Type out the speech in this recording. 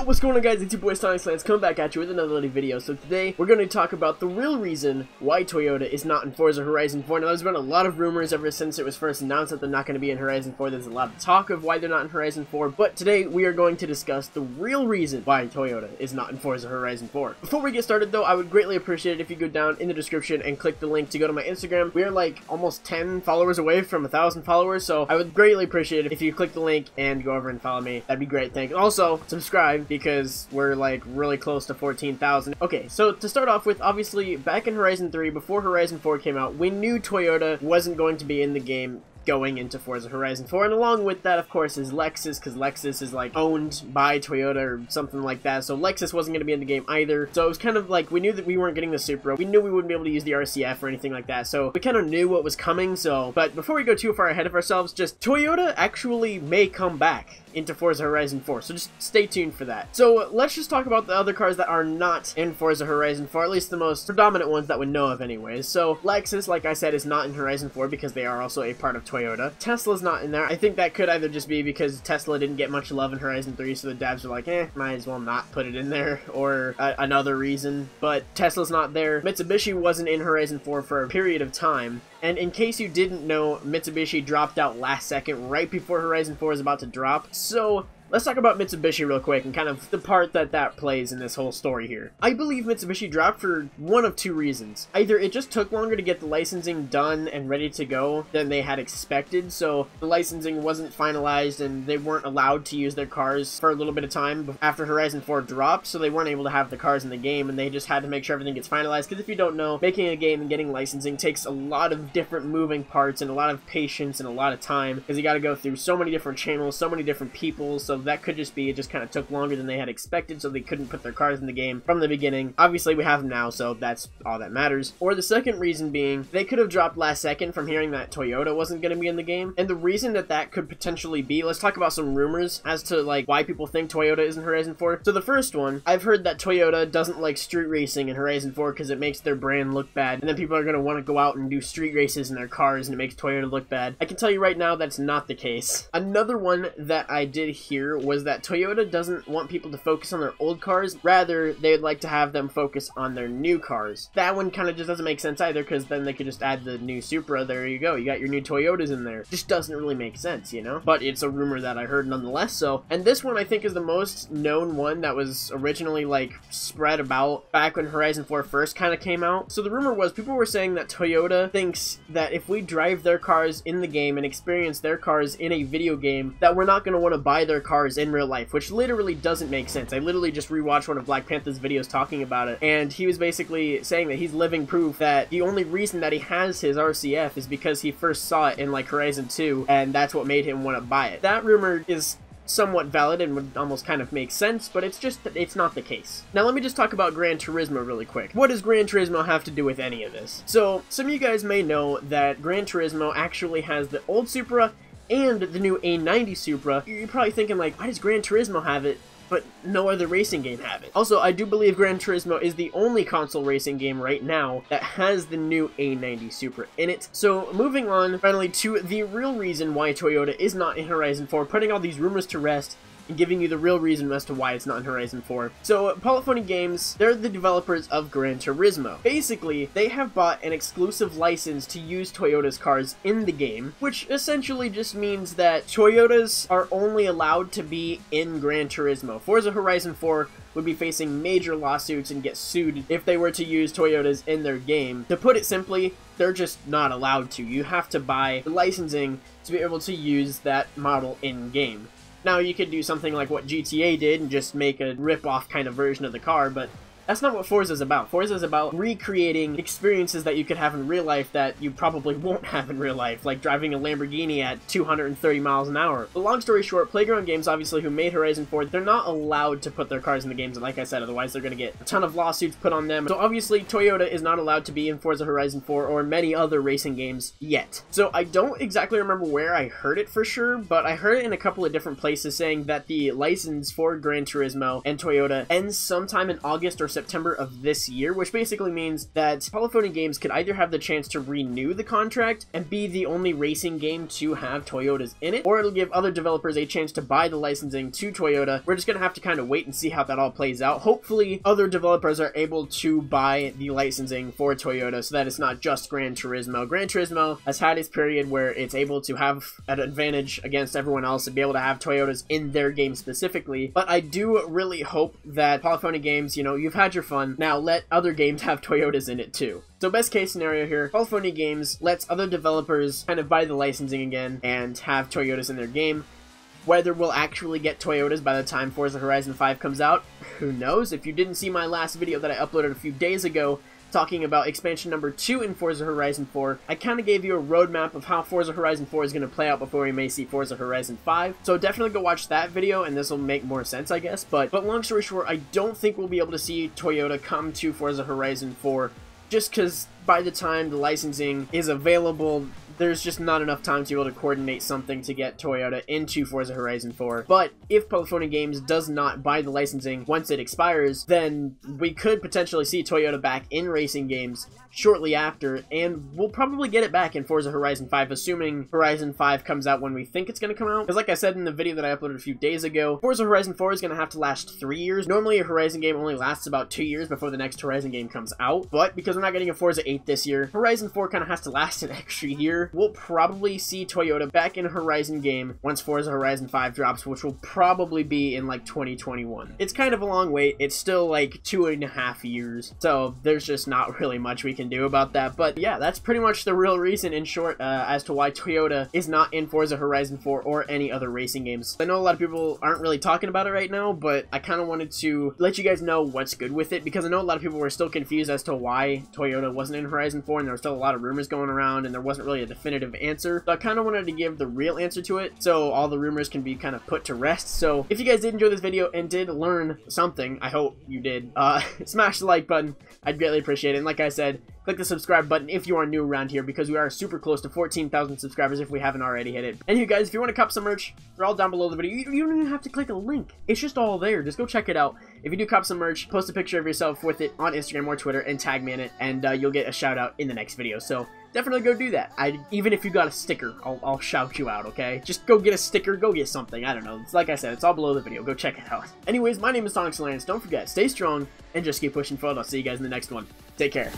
what's going on, guys? It's your boy Stonix coming back at you with another little video. So today we're going to talk about the real reason why Toyota is not in Forza Horizon 4. Now there's been a lot of rumors ever since it was first announced that they're not going to be in Horizon 4. There's a lot of talk of why they're not in Horizon 4, but today we are going to discuss the real reason why Toyota is not in Forza Horizon 4. Before we get started though, I would greatly appreciate it if you go down in the description and click the link to go to my Instagram. We are like almost 10 followers away from 1,000 followers, so I would greatly appreciate it if you click the link and go over and follow me. That'd be great. Thank you. Also, subscribe because we're like really close to 14,000. Okay, so to start off with, obviously back in Horizon 3, before Horizon 4 came out, we knew Toyota wasn't going to be in the game going into Forza Horizon 4, and along with that, of course, is Lexus, because Lexus is like owned by Toyota or something like that, so Lexus wasn't going to be in the game either. So it was kind of like, we knew that we weren't getting the Supra, we knew we wouldn't be able to use the RCF or anything like that, so we kind of knew what was coming. So, but before we go too far ahead of ourselves, just Toyota actually may come back into Forza Horizon 4, so just stay tuned for that. So let's just talk about the other cars that are not in Forza Horizon 4, at least the most predominant ones that we know of anyways. So Lexus, like I said, is not in Horizon 4 because they are also a part of Toyota. Tesla's not in there. I think that could either just be because Tesla didn't get much love in Horizon 3, so the devs are like, might as well not put it in there, or another reason, but Tesla's not there. Mitsubishi wasn't in Horizon 4 for a period of time. And in case you didn't know, Mitsubishi dropped out last second, right before Horizon 4 is about to drop. So let's talk about Mitsubishi real quick and kind of the part that plays in this whole story here. I believe Mitsubishi dropped for one of two reasons. Either it just took longer to get the licensing done and ready to go than they had expected, so the licensing wasn't finalized and they weren't allowed to use their cars for a little bit of time after Horizon 4 dropped, so they weren't able to have the cars in the game, and they just had to make sure everything gets finalized, because if you don't know, making a game and getting licensing takes a lot of different moving parts and a lot of patience and a lot of time, because you got to go through so many different channels, so many different people, so that could just be it just kind of took longer than they had expected, so they couldn't put their cars in the game from the beginning. Obviously we have them now, so that's all that matters. Or the second reason being, they could have dropped last second from hearing that Toyota wasn't going to be in the game, and the reason that could potentially be, let's talk about some rumors as to like why people think Toyota is in Horizon 4. So the first one, I've heard that Toyota doesn't like street racing in Horizon 4 because it makes their brand look bad, and then people are going to want to go out and do street races in their cars, and it makes Toyota look bad. I can tell you right now that's not the case. Another one that I did hear was that Toyota doesn't want people to focus on their old cars, rather they'd like to have them focus on their new cars. That one kind of just doesn't make sense either, because then they could just add the new Supra, there you go, you got your new Toyotas in there. Just doesn't really make sense, you know? But it's a rumor that I heard nonetheless. So, and this one I think is the most known one that was originally like spread about back when Horizon 4 first kind of came out. So the rumor was, people were saying that Toyota thinks that if we drive their cars in the game and experience their cars in a video game, that we're not going to want to buy their cars in real life, which literally doesn't make sense. I literally just rewatched one of Black Panther's videos talking about it, and he was basically saying that he's living proof that the only reason that he has his RCF is because he first saw it in like Horizon 2, and that's what made him want to buy it. That rumor is somewhat valid and would almost kind of make sense, but it's not the case. Now let me just talk about Gran Turismo really quick. What does Gran Turismo have to do with any of this? So some of you guys may know that Gran Turismo actually has the old Supra and the new A90 Supra. You're probably thinking like, why does Gran Turismo have it, but no other racing game have it? Also, I do believe Gran Turismo is the only console racing game right now that has the new A90 Supra in it. So moving on finally to the real reason why Toyota is not in Horizon 4, putting all these rumors to rest and giving you the real reason as to why it's not in Horizon 4. So, Polyphony Games, they're the developers of Gran Turismo. Basically, they have bought an exclusive license to use Toyota's cars in the game, which essentially just means that Toyotas are only allowed to be in Gran Turismo. Forza Horizon 4 would be facing major lawsuits and get sued if they were to use Toyotas in their game. To put it simply, they're just not allowed to. You have to buy the licensing to be able to use that model in-game. Now, you could do something like what GTA did and just make a rip-off kind of version of the car, but that's not what Forza's about. Forza's about recreating experiences that you could have in real life that you probably won't have in real life, like driving a Lamborghini at 230 miles an hour. But long story short, Playground Games, obviously, who made Horizon 4, they're not allowed to put their cars in the games, and like I said, otherwise they're going to get a ton of lawsuits put on them. So obviously, Toyota is not allowed to be in Forza Horizon 4 or many other racing games yet. So I don't exactly remember where I heard it for sure, but I heard it in a couple of different places saying that the license for Gran Turismo and Toyota ends sometime in August or September September of this year, which basically means that Polyphony Games could either have the chance to renew the contract and be the only racing game to have Toyotas in it, or it'll give other developers a chance to buy the licensing to Toyota. We're just gonna have to kind of wait and see how that all plays out. Hopefully, other developers are able to buy the licensing for Toyota so that it's not just Gran Turismo. Gran Turismo has had its period where it's able to have an advantage against everyone else and be able to have Toyotas in their game specifically, but I do really hope that Polyphony Games, you know, you've had your fun, now let other games have Toyotas in it too. So best case scenario here, Polyphony Games lets other developers kind of buy the licensing again and have Toyotas in their game. Whether we'll actually get Toyotas by the time Forza Horizon 5 comes out, who knows? If you didn't see my last video that I uploaded a few days ago, talking about expansion number 2 in Forza Horizon 4, I kind of gave you a roadmap of how Forza Horizon 4 is going to play out before we may see Forza Horizon 5. So definitely go watch that video and this will make more sense, I guess. But long story short, I don't think we'll be able to see Toyota come to Forza Horizon 4 just because by the time the licensing is available, there's just not enough time to be able to coordinate something to get Toyota into Forza Horizon 4. But if Polyphony Games does not buy the licensing once it expires, then we could potentially see Toyota back in racing games shortly after, and we'll probably get it back in Forza Horizon 5, assuming Horizon 5 comes out when we think it's going to come out. Because like I said in the video that I uploaded a few days ago, Forza Horizon 4 is going to have to last 3 years. Normally a Horizon game only lasts about 2 years before the next Horizon game comes out, but because we're not getting a Forza 8 this year, Horizon 4 kind of has to last an extra year. We'll probably see Toyota back in a Horizon game once Forza Horizon 5 drops, which will probably be in like 2021. It's kind of a long wait. It's still like 2.5 years, so there's just not really much we can do about that. But yeah, that's pretty much the real reason in short as to why Toyota is not in Forza Horizon 4 or any other racing games. I know a lot of people aren't really talking about it right now, but I kind of wanted to let you guys know what's good with it, because I know a lot of people were still confused as to why Toyota wasn't in Horizon 4, and there were still a lot of rumors going around and there wasn't really a definitive answer. So I kind of wanted to give the real answer to it so all the rumors can be kind of put to rest. So if you guys did enjoy this video and did learn something, I hope you did, smash the like button. I'd greatly appreciate it. And like I said, click the subscribe button if you are new around here, because we are super close to 14,000 subscribers if we haven't already hit it. And you guys, if you want to cop some merch, they're all down below the video. You don't even have to click a link. It's just all there. Just go check it out. If you do cop some merch, post a picture of yourself with it on Instagram or Twitter and tag me in it, and you'll get a shout out in the next video. So definitely go do that. Even if you got a sticker, I'll shout you out, okay? Just go get a sticker, go get something. I don't know. It's like I said, it's all below the video. Go check it out. Anyways, my name is Stonix. Don't forget, stay strong and just keep pushing forward. I'll see you guys in the next one. Take care.